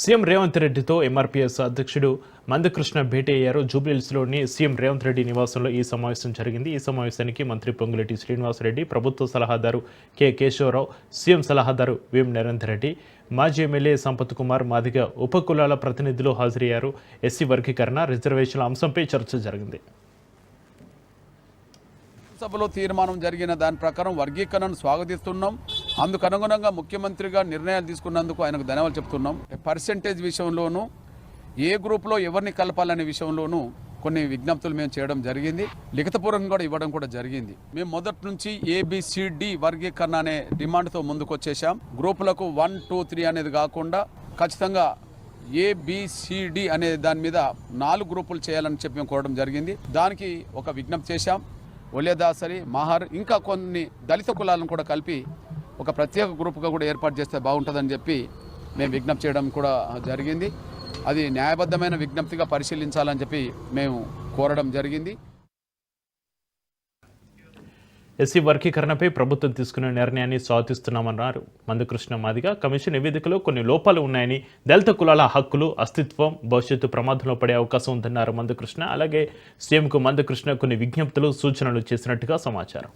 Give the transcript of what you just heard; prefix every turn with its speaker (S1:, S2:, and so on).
S1: CM Revanth రెడ్డితో MRPS అధ్యక్షుడు మందకృష్ణ భేటీ అయ్యారు. జూబ్లీహిల్స్లోని సీఎం రేవంత్ రెడ్డి నివాసంలో ఈ సమావేశం జరిగింది. ఈ సమావేశానికి మంత్రి పొంగులేటి శ్రీనివాసరెడ్డి, ప్రభుత్వ సలహాదారు కె కేశవరావు, సీఎం సలహాదారు వేం నరేందర్ రెడ్డి, మాజీ ఎమ్మెల్యే సంపత్ కుమార్ మాదిగ ఉపకులాల ప్రతినిధులు హాజరయ్యారు. ఎస్సీ వర్గీకరణ, రిజర్వేషన్ల అంశంపై చర్చ జరిగింది.
S2: సభలో తీర్మానం జరిగిన దాని ప్రకారం వర్గీకరణను స్వాగతిస్తున్నాం. అందుకు అనుగుణంగా ముఖ్యమంత్రిగా నిర్ణయాలు తీసుకున్నందుకు ఆయనకు ధన్యవాదాలు చెప్తున్నాం. పర్సెంటేజ్ విషయంలోనూ ఏ గ్రూప్లో ఎవరిని కలపాలనే విషయంలోనూ కొన్ని విజ్ఞప్తులు మేము చేయడం జరిగింది. లిఖితపూర్వకంగా కూడా ఇవ్వడం కూడా జరిగింది. మేము మొదటి నుంచి ABCD వర్గీకరణ అనే డిమాండ్తో ముందుకు వచ్చేసాం. గ్రూపులకు 1, 2, 3 అనేది కాకుండా ఖచ్చితంగా ABCD అనే దాని మీద 4 గ్రూపులు చేయాలని చెప్పి మేము కోరడం జరిగింది. దానికి ఒక విజ్ఞప్తి చేశాం. ఒలేదాసరి, మహార్, ఇంకా కొన్ని దళిత కులాలను కూడా కలిపి ఒక ప్రత్యేక గ్రూప్గా కూడా ఏర్పాటు చేస్తే బాగుంటుందని చెప్పి మేము విజ్ఞప్తి చేయడం కూడా జరిగింది. అది న్యాయబద్ధమైన విజ్ఞప్తిగా పరిశీలించాలని చెప్పి మేము కోరడం జరిగింది.
S1: ఎస్సీ వర్గీకరణపై ప్రభుత్వం తీసుకున్న నిర్ణయాన్ని స్వాగతిస్తున్నామన్నారు మందకృష్ణ మాదిగ. కమిషన్ నివేదికలో కొన్ని లోపాలు ఉన్నాయని, దళిత కులాల హక్కులు, అస్తిత్వం, భవిష్యత్తు ప్రమాదంలో పడే అవకాశం ఉందన్నారు మందకృష్ణ. అలాగే సీఎంకు మందకృష్ణ కొన్ని విజ్ఞప్తులు, సూచనలు చేసినట్టుగా సమాచారం.